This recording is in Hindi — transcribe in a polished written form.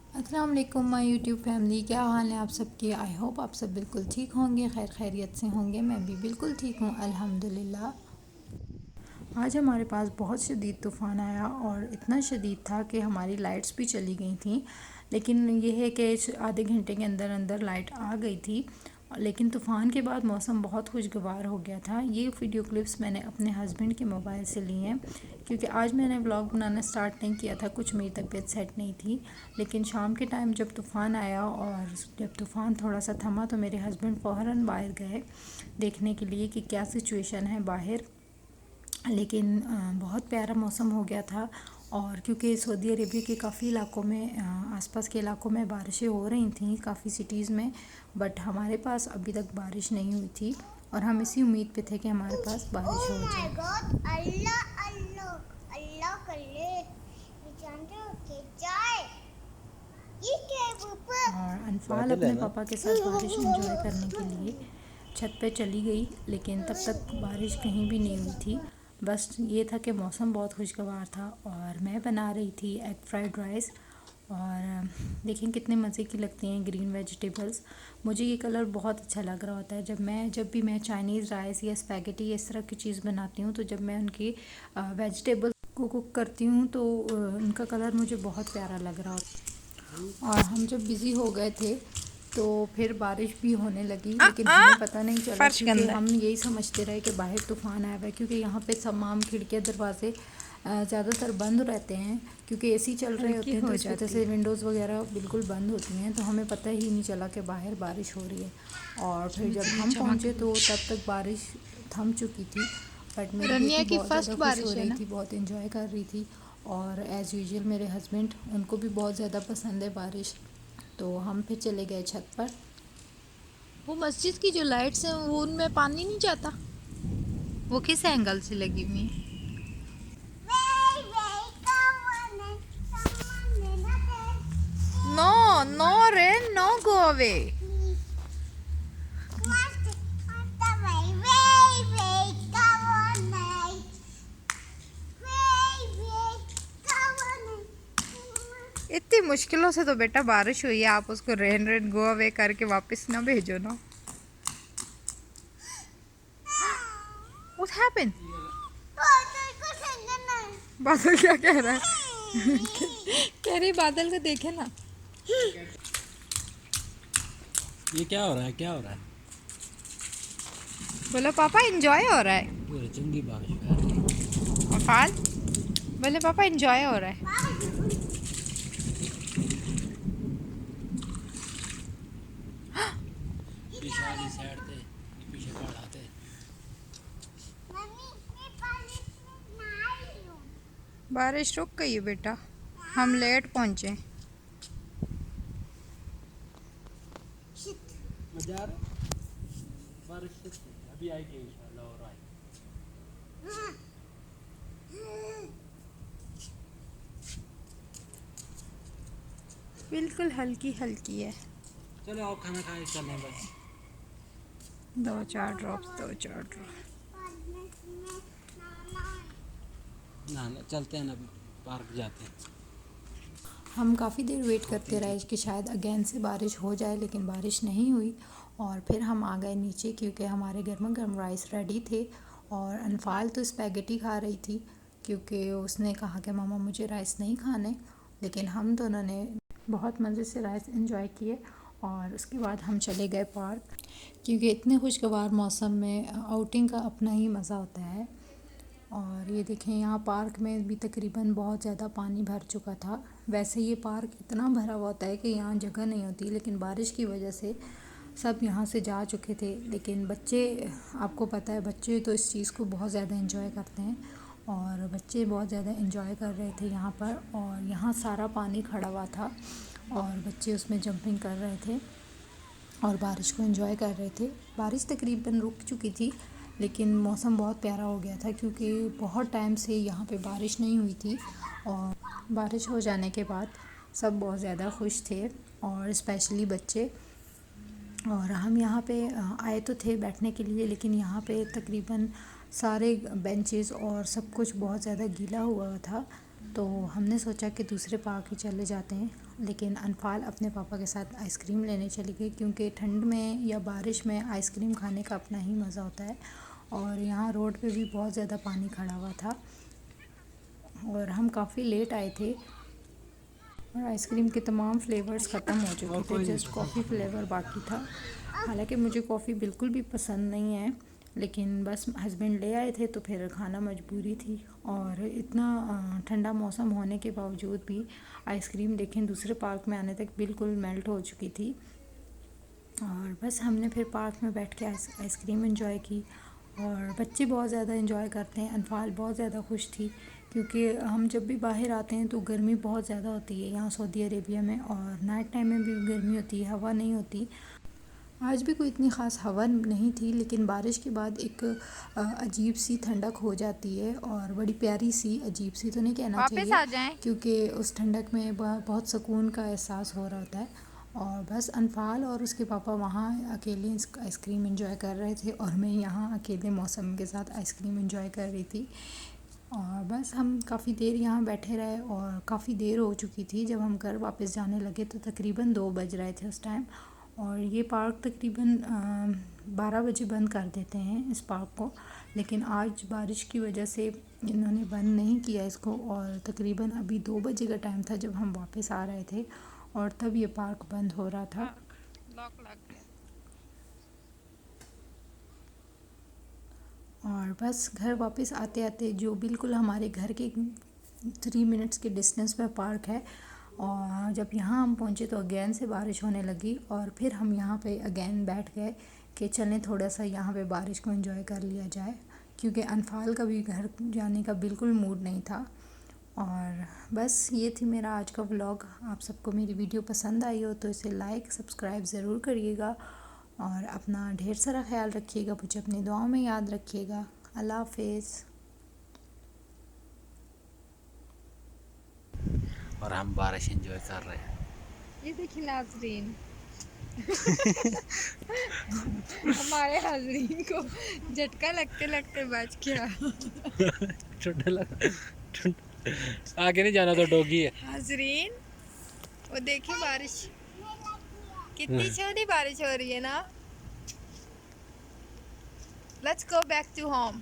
अस्सलाम वालेकुम माय यूट्यूब फैमिली, क्या हाल है आप सबके। आई होप आप सब बिल्कुल ठीक होंगे, खैर खैरियत से होंगे। मैं भी बिल्कुल ठीक हूँ अल्हम्दुलिल्लाह। आज हमारे पास बहुत शदीद तूफ़ान आया और इतना शदीद था कि हमारी लाइट्स भी चली गई थी। लेकिन ये है कि आधे घंटे के अंदर अंदर लाइट आ गई थी। लेकिन तूफ़ान के बाद मौसम बहुत खुशगवार हो गया था। ये वीडियो क्लिप्स मैंने अपने हस्बैंड के मोबाइल से ली हैं, क्योंकि आज मैंने व्लॉग बनाना स्टार्ट नहीं किया था, कुछ मेरी तबीयत सेट नहीं थी। लेकिन शाम के टाइम जब तूफ़ान आया और जब तूफ़ान थोड़ा सा थमा तो मेरे हस्बैंड फ़ौरन बाहर गए देखने के लिए कि क्या सिचुएशन है बाहर। लेकिन बहुत प्यारा मौसम हो गया था। और क्योंकि सऊदी अरेबिया के काफ़ी इलाकों में आसपास के इलाकों में बारिशें हो रही थी काफ़ी सिटीज़ में, बट हमारे पास अभी तक बारिश नहीं हुई थी और हम इसी उम्मीद पे थे कि हमारे पास बारिश हो जाए। अल्लाह अल्लाह अल्लाह कर ले ये जानते हो कि जाए ये क्या है ऊपर और अनफाल बादल है अपने ना। पापा के साथ बारिश एंजॉय करने के लिए छत पे चली गई, लेकिन तब तक बारिश कहीं भी नहीं हुई थी। बस ये था कि मौसम बहुत खुशगवार था और मैं बना रही थी एग फ्राइड राइस। और देखें कितने मज़े की लगती हैं ग्रीन वेजिटेबल्स। मुझे ये कलर बहुत अच्छा लग रहा होता है जब भी मैं चाइनीज़ राइस या स्पैगेटी इस तरह की चीज़ बनाती हूँ, तो जब मैं उनकी वेजिटेबल्स को कुक करती हूँ तो उनका कलर मुझे बहुत प्यारा लग रहा होता है। और हम जब बिज़ी हो गए थे तो फिर बारिश भी होने लगी, लेकिन हमें पता नहीं चला फर्श के क्योंकि अंदर हम यही समझते रहे कि बाहर तूफ़ान आया हुआ है। क्योंकि यहाँ पे तमाम खिड़कियाँ दरवाजे ज़्यादातर बंद रहते हैं, क्योंकि एसी चल रहे हल्की होते हैं तो हो इस वजह जाती से है। विंडोज़ वगैरह बिल्कुल बंद होती हैं, तो हमें पता ही नहीं चला कि बाहर बारिश हो रही है। और फिर जब बिजली हम चमक पहुँचे तो रही। तब तक बारिश थम चुकी थी। बट मेरी रनिया बेटी की बहुत ज़्यादा फर्स्ट खुश हो बारिश है रही ना। थी, बहुत इंजॉय कर रही थी। और एज़ यूजुअल मेरे हस्बैंड, उनको भी बहुत ज़्यादा पसंद है बारिश। तो हम फिर चले गए छत पर। वो मस्जिद की जो लाइट्स हैं वो उनमें पानी नहीं जाता। वो किस एंगल से लगी हुई है। नो नो रे नो गो अवे। इतनी मुश्किलों से तो बेटा बारिश हुई है, आप उसको रेन रेन गो अवे करके वापस ना भेजो ना। What happened? बादल क्या कह रहा है? कह रही बादल को देखे ना। ये क्या हो रहा है, क्या हो रहा है? बोलो पापा एंजॉय हो रहा है। पूरे चंगी बारिश हो रही है। अफान बोले पापा एंजॉय हो रहा है। पीछे वाली साइड थे, ये पीछे पहाड़ थे। बारिश रुक गई है बेटा, हम लेट पहुंचे। मजा आ रहा है बारिश से। अभी आएगी इंशाल्लाह और आएगी। बिल्कुल हल्की हल्की है। चलो आओ खाना खाए चलें बस। दो चार ड्रॉप्स। ना ना चलते हैं ना, अभी पार्क जाते हैं। हम काफ़ी देर वेट करते शॉपिंग रहे कि शायद अगेन से बारिश हो जाए, लेकिन बारिश नहीं हुई। और फिर हम आ गए नीचे, क्योंकि हमारे गर्मा गर्म राइस रेडी थे। और अनफाल तो स्पैगेटी खा रही थी, क्योंकि उसने कहा कि मामा मुझे राइस नहीं खाने। लेकिन हम दोनों ने बहुत मज़े से राइस एंजॉय किए। और उसके बाद हम चले गए पार्क, क्योंकि इतने खुशगवार मौसम में आउटिंग का अपना ही मज़ा होता है। और ये देखें यहाँ पार्क में भी तकरीबन बहुत ज़्यादा पानी भर चुका था। वैसे ये पार्क इतना भरा हुआ होता है कि यहाँ जगह नहीं होती, लेकिन बारिश की वजह से सब यहाँ से जा चुके थे। लेकिन बच्चे, आपको पता है बच्चे तो इस चीज़ को बहुत ज़्यादा एंजॉय करते हैं, और बच्चे बहुत ज़्यादा एंजॉय कर रहे थे यहाँ पर। और यहाँ सारा पानी खड़ा हुआ था और बच्चे उसमें जंपिंग कर रहे थे और बारिश को एंजॉय कर रहे थे। बारिश तकरीबन रुक चुकी थी, लेकिन मौसम बहुत प्यारा हो गया था, क्योंकि बहुत टाइम से यहाँ पे बारिश नहीं हुई थी। और बारिश हो जाने के बाद सब बहुत ज़्यादा खुश थे, और स्पेशली बच्चे। और हम यहाँ पे आए तो थे बैठने के लिए, लेकिन यहाँ पे तकरीबन सारे बेंचेस और सब कुछ बहुत ज़्यादा गीला हुआ था। तो हमने सोचा कि दूसरे पार्क ही चले जाते हैं, लेकिन अनफाल अपने पापा के साथ आइसक्रीम लेने चली गई क्योंकि ठंड में या बारिश में आइसक्रीम खाने का अपना ही मज़ा होता है। और यहाँ रोड पे भी बहुत ज़्यादा पानी खड़ा हुआ था और हम काफ़ी लेट आए थे और आइसक्रीम के तमाम फ्लेवर्स ख़त्म हो चुके थे, जस्ट कॉफ़ी फ्लेवर बाकी था। हालांकि मुझे कॉफ़ी बिल्कुल भी पसंद नहीं है, लेकिन बस हस्बैंड ले आए थे तो फिर खाना मजबूरी थी। और इतना ठंडा मौसम होने के बावजूद भी आइसक्रीम देखें दूसरे पार्क में आने तक बिल्कुल मेल्ट हो चुकी थी। और बस हमने फिर पार्क में बैठ के आइसक्रीम एंजॉय की और बच्चे बहुत ज़्यादा एंजॉय करते हैं। अनफाल बहुत ज़्यादा खुश थी क्योंकि हम जब भी बाहर आते हैं तो गर्मी बहुत ज़्यादा होती है यहाँ सऊदी अरेबिया में, और नाइट टाइम में भी गर्मी होती है, हवा नहीं होती। आज भी कोई इतनी ख़ास हवा नहीं थी, लेकिन बारिश के बाद एक अजीब सी ठंडक हो जाती है और बड़ी प्यारी सी, अजीब सी तो नहीं कहना चाहिए क्योंकि उस ठंडक में बहुत सुकून का एहसास हो रहा होता है। और बस अनफाल और उसके पापा वहाँ अकेले आइसक्रीम एंजॉय कर रहे थे और मैं यहाँ अकेले मौसम के साथ आइसक्रीम एंजॉय कर रही थी। और बस हम काफ़ी देर यहाँ बैठे रहे और काफ़ी देर हो चुकी थी। जब हम घर वापस जाने लगे तो तकरीबन 2 बज रहे थे उस टाइम। और ये पार्क तकरीबन 12 बजे बंद कर देते हैं इस पार्क को, लेकिन आज बारिश की वजह से इन्होंने बंद नहीं किया इसको। और तकरीबन अभी 2 बजे का टाइम था जब हम वापस आ रहे थे और तब ये पार्क बंद हो रहा था। लॉक लग गया। और बस घर वापस आते आते जो बिल्कुल हमारे घर के 3 मिनट्स के डिस्टेंस पर पार्क है, और जब यहाँ हम पहुँचे तो अगेन से बारिश होने लगी और फिर हम यहाँ पे अगेन बैठ गए कि चलें थोड़ा सा यहाँ पे बारिश को एंजॉय कर लिया जाए, क्योंकि अनफाल का भी घर जाने का बिल्कुल मूड नहीं था। और बस ये थी मेरा आज का व्लॉग। आप सबको मेरी वीडियो पसंद आई हो तो इसे लाइक सब्सक्राइब ज़रूर करिएगा और अपना ढेर सारा ख्याल रखिएगा, मुझे अपनी दुआओं में याद रखिएगा। अल्लाह हाफिज़। और हम बारिश एंजॉय कर रहे हैं। ये देखिए नाजरीन, हमारे हाजरीन को झटका लगते लगते बच गया। ठंडा लगा, आगे नहीं जाना तो डॉगी है। हाजरीन वो देखिए बारिश, कितनी छोटी बारिश हो रही है ना। Let's go back to home.